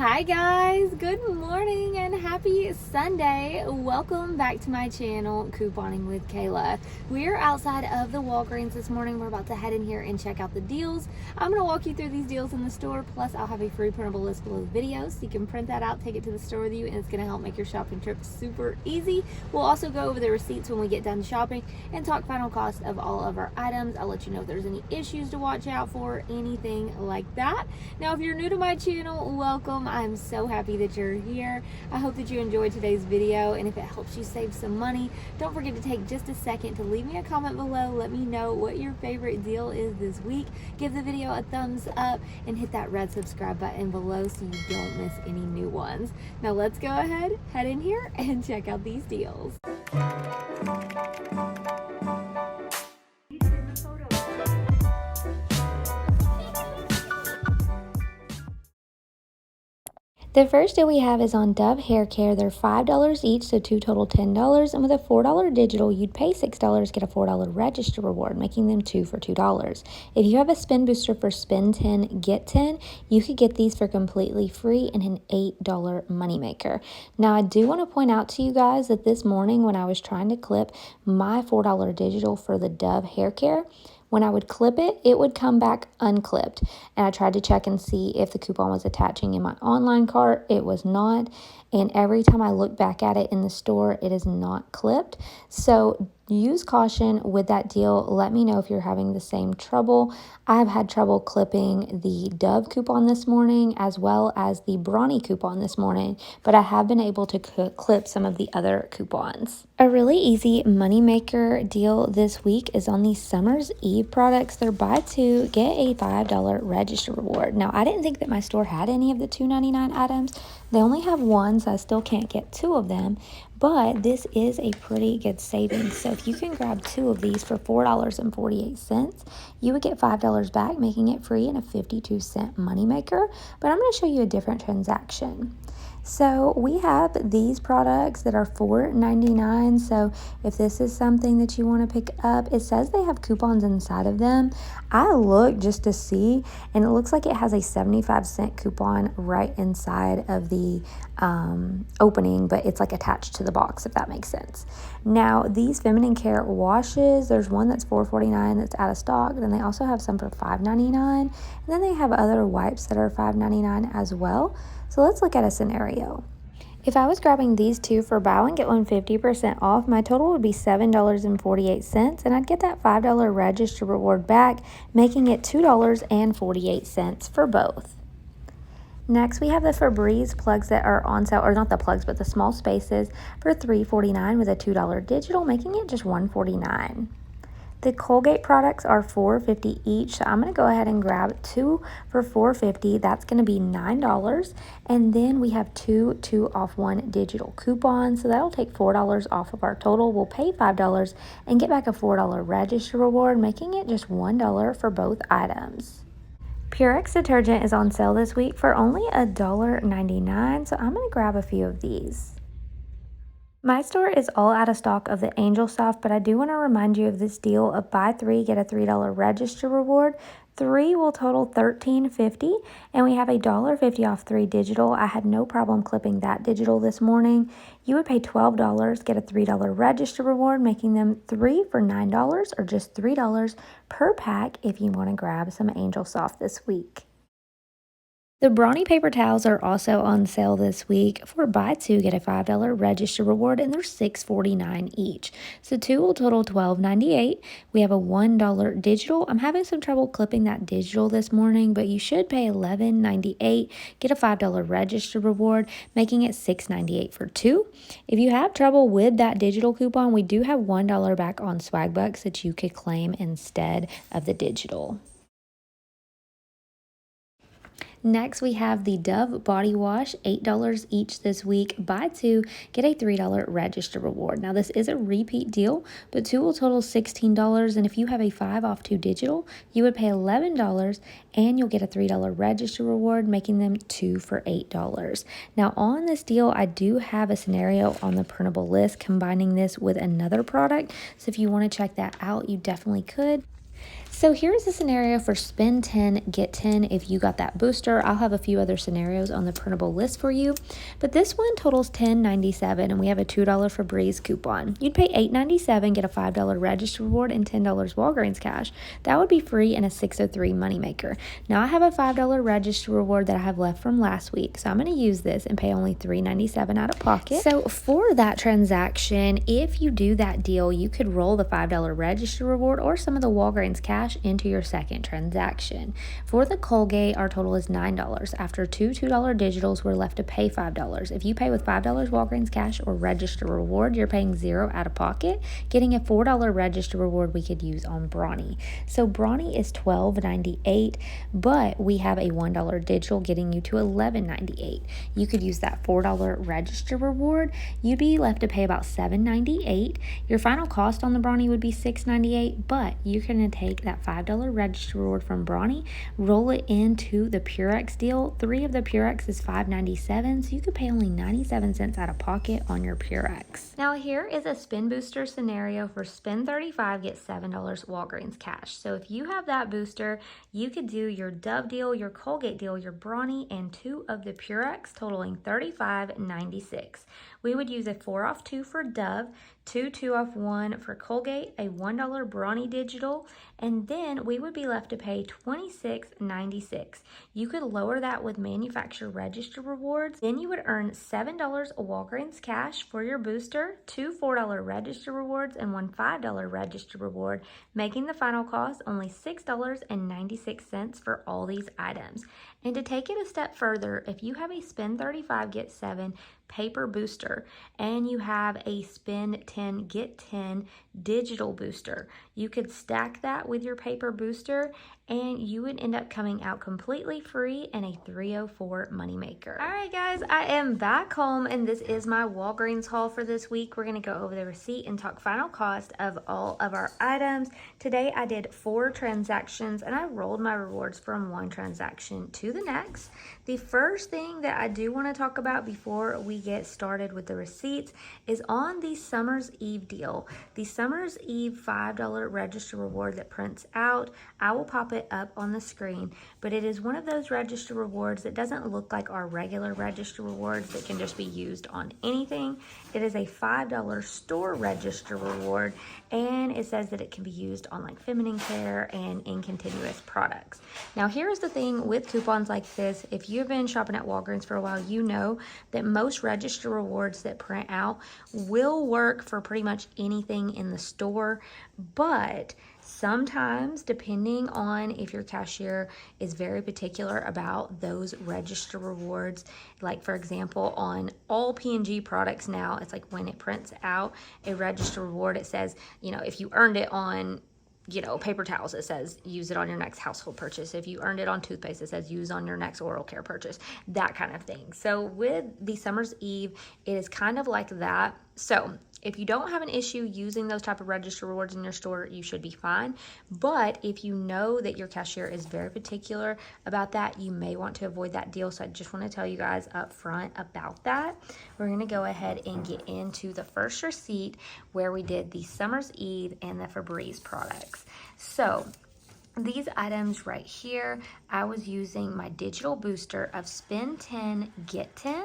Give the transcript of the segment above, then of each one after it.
Hi guys, good morning and happy Sunday. Welcome back to my channel, Couponing with Kayla. We're outside of the Walgreens this morning. We're about to head in here and check out the deals. I'm going to walk you through these deals in the store, plus I'll have a free printable list below the video so you can print that out, take it to the store with you, and it's going to help make your shopping trip super easy. We'll also go over the receipts when we get done shopping and talk final cost of all of our items. I'll let you know if there's any issues to watch out for, anything like that. Now, if you're new to my channel, welcome. I'm so happy that you're here. I hope that you enjoyed today's video, and if it helps you save some money, don't forget to take just a second to leave me a comment below. Let me know what your favorite deal is this week. Give the video a thumbs up and hit that red subscribe button below so you don't miss any new ones. Now let's go ahead, head in here and check out these deals. The first deal we have is on Dove Hair Care. They're $5 each, so two total $10. And with a $4 digital, you'd pay $6, get a $4 register reward, making them two for $2. If you have a spin booster for spend 10, get 10, you could get these for completely free and an $8 moneymaker. Now, I do want to point out to you guys that this morning when I was trying to clip my $4 digital for the Dove Hair Care, when I would clip it, it would come back unclipped. And I tried to check and see if the coupon was attaching in my online cart. It was not. And every time I look back at it in the store, it is not clipped. So use caution with that deal. Let me know if you're having the same trouble. I have had trouble clipping the Dove coupon this morning as well as the Brawny coupon this morning, but I have been able to clip some of the other coupons. A really easy moneymaker deal this week is on these Summer's Eve products. They're buy two, get a $5 register reward. Now, I didn't think that my store had any of the $2.99 items. They only have one, so I still can't get two of them, but this is a pretty good savings. So if you can grab two of these for $4.48, you would get $5 back, making it free and a 52-cent moneymaker. But I'm going to show you a different transaction. So we have these products that are $4.99. So if this is something that you want to pick up, it says they have coupons inside of them. I looked just to see, and it looks like it has a 75-cent coupon right inside of the opening, but it's like attached to the box, if that makes sense. Now, these feminine care washes, there's one that's $4.49 that's out of stock. Then they also have some for $5.99. And then they have other wipes that are $5.99 as well. So let's look at a scenario. If I was grabbing these two for buy one, get one 50% off, my total would be $7.48, and I'd get that $5 register reward back, making it $2.48 for both. Next, we have the Febreze plugs that are on sale, or not the plugs, but the small spaces for $3.49 with a $2 digital, making it just $1.49. The Colgate products are $4.50 each, so I'm going to go ahead and grab two for $4.50. That's going to be $9. And then we have two off one digital coupons, so that'll take $4 off of our total. We'll pay $5 and get back a $4 register reward, making it just $1 for both items. Purex detergent is on sale this week for only $1.99, so I'm going to grab a few of these. My store is all out of stock of the Angel Soft, but I do want to remind you of this deal of buy three, get a $3 register reward. Three will total $13.50, and we have a $1.50 off 3 digital. I had no problem clipping that digital this morning. You would pay $12, get a $3 register reward, making them 3 for $9, or just $3 per pack if you want to grab some Angel Soft this week. The Brawny paper towels are also on sale this week for buy two, get a $5 register reward, and they're $6.49 each. So two will total $12.98. We have a $1 digital. I'm having some trouble clipping that digital this morning, but you should pay $11.98, get a $5 register reward, making it $6.98 for two. If you have trouble with that digital coupon, we do have $1 back on swag bucks that you could claim instead of the digital. Next, we have the Dove body wash, $8 each this week. Buy two, get a $3 register reward. Now, this is a repeat deal, but two will total $16. And if you have a 5 off 2 digital, you would pay $11 and you'll get a $3 register reward, making them 2 for $8. Now, on this deal, I do have a scenario on the printable list combining this with another product. So if you want to check that out, you definitely could. So here's a scenario for spend 10, get 10 if you got that booster. I'll have a few other scenarios on the printable list for you, but this one totals $10.97 and we have a $2 Febreze coupon. You'd pay $8.97, get a $5 register reward and $10 Walgreens cash. That would be free and a 603 moneymaker. Now I have a $5 register reward that I have left from last week, so I'm going to use this and pay only $3.97 out of pocket. So for that transaction, if you do that deal, you could roll the $5 register reward or some of the Walgreens cash into your second transaction. For the Colgate, our total is $9. After two $2 digitals, we're left to pay $5. If you pay with $5 Walgreens cash or register reward, you're paying $0 out of pocket, getting a $4 register reward we could use on Brawny. So Brawny is $12.98, but we have a $1 digital getting you to $11.98. You could use that $4 register reward. You'd be left to pay about $7.98. Your final cost on the Brawny would be $6.98, but you're going to take that $5 register reward from Brawny, roll it into the Purex deal. 3 of the Purex is $5.97, so you could pay only 97 cents out of pocket on your Purex. Now here is a spin booster scenario for spend 35, get $7 Walgreens cash. So if you have that booster, you could do your Dove deal, your Colgate deal, your Brawny, and 2 of the Purex totaling $35.96. We would use a 4 off 2 for Dove, 2 off 1 for Colgate, a $1 Brawny digital, and then we would be left to pay $26.96. You could lower that with manufacturer register rewards. Then you would earn $7 Walgreens cash for your booster, 2 $4 register rewards, and 1 $5 register reward, making the final cost only $6.96 for all these items. And to take it a step further, if you have a spend 35, get 7 paper booster and you have a spend 10, get 10 digital booster, you could stack that with your paper booster and you would end up coming out completely free and a 304 moneymaker. All right, guys, I am back home and this is my Walgreens haul for this week. We're going to go over the receipt and talk final cost of all of our items. Today I did 4 transactions and I rolled my rewards from one transaction to the next. The first thing that I do want to talk about before we get started with the receipts is on the Summer's Eve deal. The Summer's Eve $5 register reward that prints out, I will pop it up on the screen, but it is one of those register rewards that doesn't look like our regular register rewards that can just be used on anything. It is a $5 store register reward and it says that it can be used on like feminine care and in continuous products. Now here's the thing with coupons like this, if you've been shopping at Walgreens for a while, you know that most register rewards that print out will work for pretty much anything in the store, but sometimes, depending on if your cashier is very particular about those register rewards, like for example, on all P&G products now, it's like when it prints out a register reward, it says, you know, if you earned it on, you know, paper towels, it says use it on your next household purchase. If you earned it on toothpaste, it says use on your next oral care purchase, that kind of thing. So with the Summer's Eve, it is kind of like that. So if you don't have an issue using those type of register rewards in your store, you should be fine. But if you know that your cashier is very particular about that, you may want to avoid that deal. So I just want to tell you guys up front about that. We're going to go ahead and get into the first receipt where we did the Summer's Eve and the Febreze products. So these items right here, I was using my digital booster of spend 10, get 10,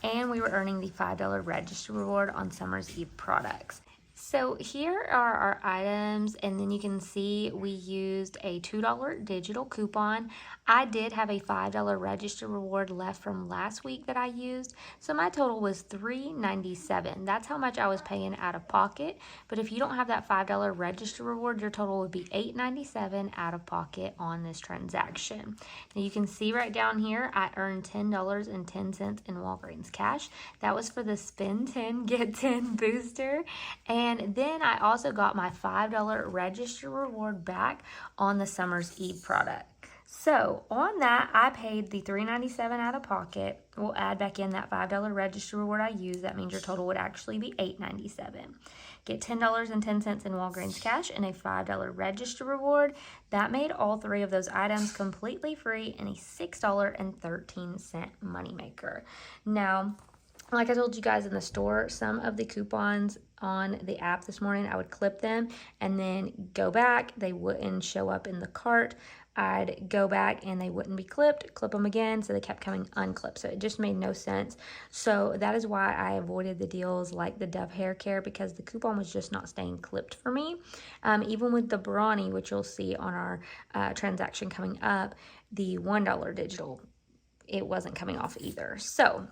and we were earning the $5 register reward on Summer's Eve products. So here are our items, and then you can see we used a $2 digital coupon. I did have a $5 register reward left from last week that I used, so my total was $3.97. That's how much I was paying out of pocket, but if you don't have that $5 register reward, your total would be $8.97 out of pocket on this transaction. Now you can see right down here, I earned $10.10 in Walgreens cash. That was for the spend 10, get 10 booster, and then I also got my $5 register reward back on the Summer's Eve product. So on that, I paid the $3.97 out of pocket. We'll add back in that $5 register reward I used. That means your total would actually be $8.97. Get $10.10 in Walgreens cash and a $5 register reward. That made all 3 of those items completely free and a $6.13 moneymaker. Now, like I told you guys in the store, some of the coupons on the app this morning, I would clip them and then go back. They wouldn't show up in the cart. I'd go back and they wouldn't be clipped, clip them again, so they kept coming unclipped. So it just made no sense. So that is why I avoided the deals like the Dove hair care, because the coupon was just not staying clipped for me. Even with the Brawny, which you'll see on our transaction coming up, the $1 digital, it wasn't coming off either. So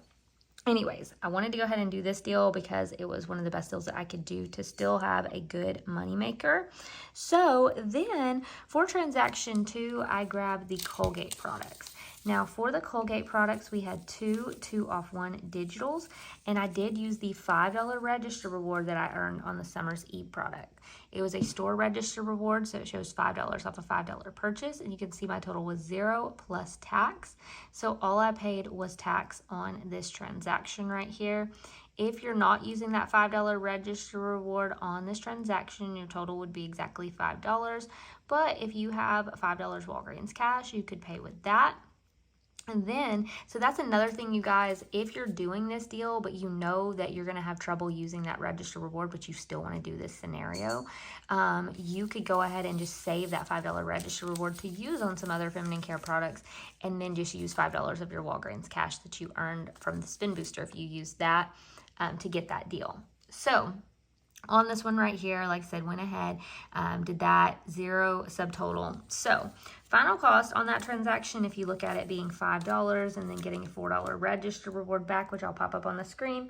anyways, I wanted to go ahead and do this deal because it was one of the best deals that I could do to still have a good money maker. So then for transaction 2, I grabbed the Colgate products. Now for the Colgate products, we had 2 2-off-1 digitals, and I did use the $5 register reward that I earned on the Summer's Eve product. It was a store register reward, so it shows $5 off a $5 purchase, and you can see my total was 0 plus tax. So all I paid was tax on this transaction right here. If you're not using that $5 register reward on this transaction, your total would be exactly $5. But if you have $5 Walgreens cash, you could pay with that. And then, so that's another thing, you guys, if you're doing this deal, but you know that you're going to have trouble using that register reward, but you still want to do this scenario, you could go ahead and just save that $5 register reward to use on some other feminine care products, and then just use $5 of your Walgreens cash that you earned from the spin booster if you use that to get that deal. So on this one right here, like I said, went ahead, did that 0 subtotal. So final cost on that transaction, if you look at it being $5 and then getting a $4 register reward back, which I'll pop up on the screen,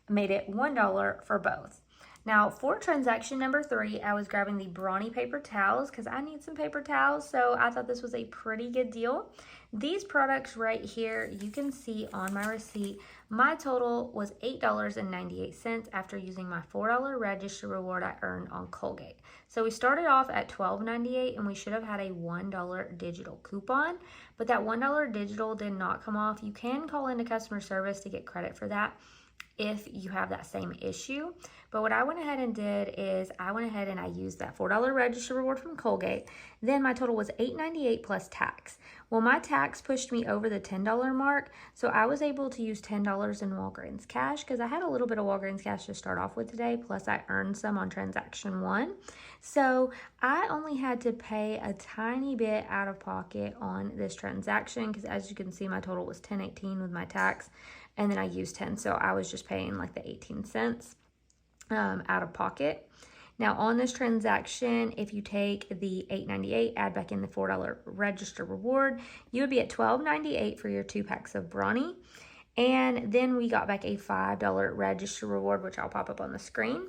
made it $1 for both. Now for transaction number 3, I was grabbing the Brawny paper towels because I need some paper towels, so I thought this was a pretty good deal. These products right here, you can see on my receipt, my total was $8.98 after using my $4 register reward I earned on Colgate. So we started off at $12.98 and we should have had a $1 digital coupon, but that $1 digital did not come off. You can call into customer service to get credit for that if you have that same issue. But what I went ahead and did is I went ahead and I used that $4 register reward from Colgate. Then my total was $8.98 plus tax. Well, my tax pushed me over the $10 mark, so I was able to use $10 in Walgreens cash because I had a little bit of Walgreens cash to start off with today, plus I earned some on transaction 1. So I only had to pay a tiny bit out of pocket on this transaction because, as you can see, my total was $10.18 with my tax, and then I used 10, so I was just paying like the 18 cents out of pocket. Now on this transaction, if you take the $8.98, add back in the $4 register reward, you would be at $12.98 for your 2 packs of Brawny. And then we got back a $5 register reward, which I'll pop up on the screen.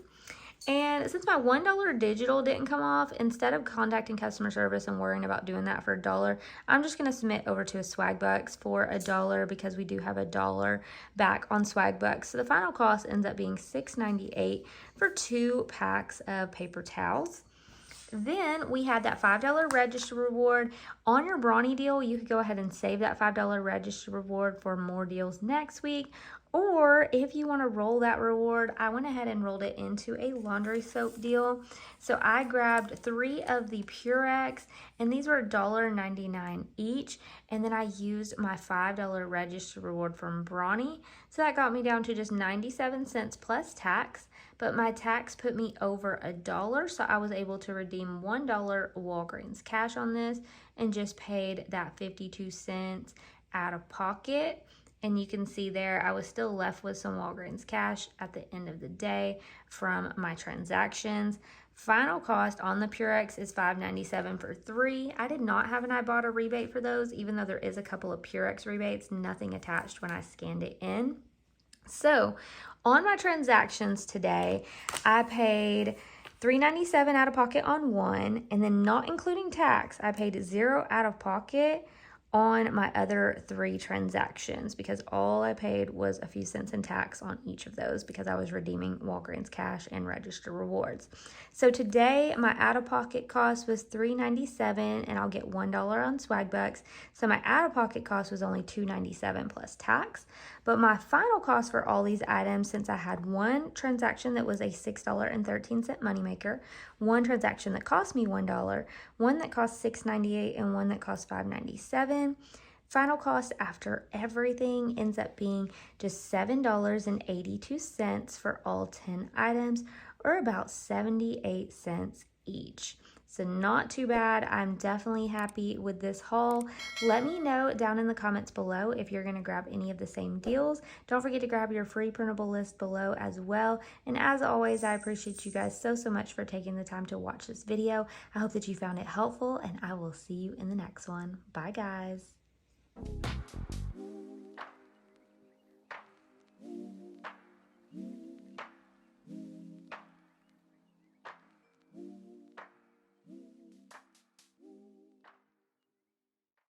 And since my $1 digital didn't come off, instead of contacting customer service and worrying about doing that for $1, I'm just going to submit over to a Swag Bucks for $1 because we do have $1 back on Swag Bucks. So the final cost ends up being $6.98 for 2 packs of paper towels. Then we had that $5 register reward. On your Brawny deal, you could go ahead and save that $5 register reward for more deals next week. Or if you want to roll that reward, I went ahead and rolled it into a laundry soap deal. So I grabbed 3 of the Purex, and these were $1.99 each. And then I used my $5 register reward from Brawny. So that got me down to just 97 cents plus tax. But my tax put me over $1, so I was able to redeem $1 Walgreens cash on this and just paid that 52 cents out of pocket. And you can see there, I was still left with some Walgreens cash at the end of the day from my transactions. Final cost on the Purex is $5.97 for 3. I did not have an Ibotta rebate for those, even though there is a couple of Purex rebates, nothing attached when I scanned it in. So on my transactions today, I paid $3.97 out of pocket on 1, and then not including tax, I paid 0 out of pocket on my other 3 transactions because all I paid was a few cents in tax on each of those because I was redeeming Walgreens cash and register rewards. So today my out-of-pocket cost was $3.97 and I'll get $1 on Swag Bucks. So my out-of-pocket cost was only $2.97 plus tax. But my final cost for all these items, since I had one transaction that was a $6.13 moneymaker, one transaction that cost me $1, one that cost $6.98, and one that cost $5.97, Final cost after everything ends up being just $7.82 for all 10 items, or about 78 cents each. So not too bad. I'm definitely happy with this haul. Let me know down in the comments below if you're going to grab any of the same deals. Don't forget to grab your free printable list below as well. And as always, I appreciate you guys so much for taking the time to watch this video. I hope that you found it helpful, and I will see you in the next one. Bye, guys.